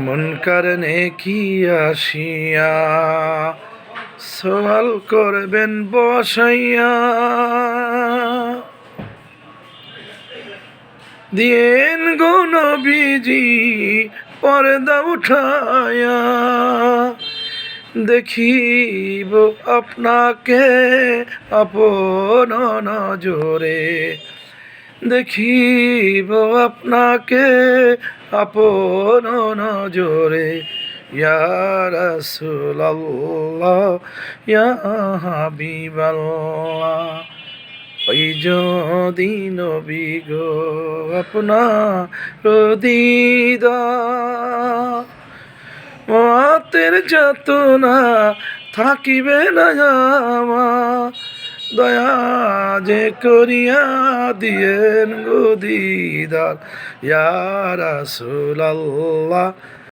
মন কারণে কি আসিয়া সওয়াল করবেন বসাইয়া, দিয়েন গো নবীজি পর্দা উঠায়া, দেখিব আপনাকে আপন নজরে, দেখিব আপনাকে আপন নজরে। ইয়া রাসূলুল্লাহ ইয়া হাবিবাল্লাহ, ওই যদি নবী গো আপনার দিদার, মতের যাতনা থাকিবে না আমার, দয়া যে করিয়া দিয়েন গো দিদার। ইয়া রাসূলুল্লাহ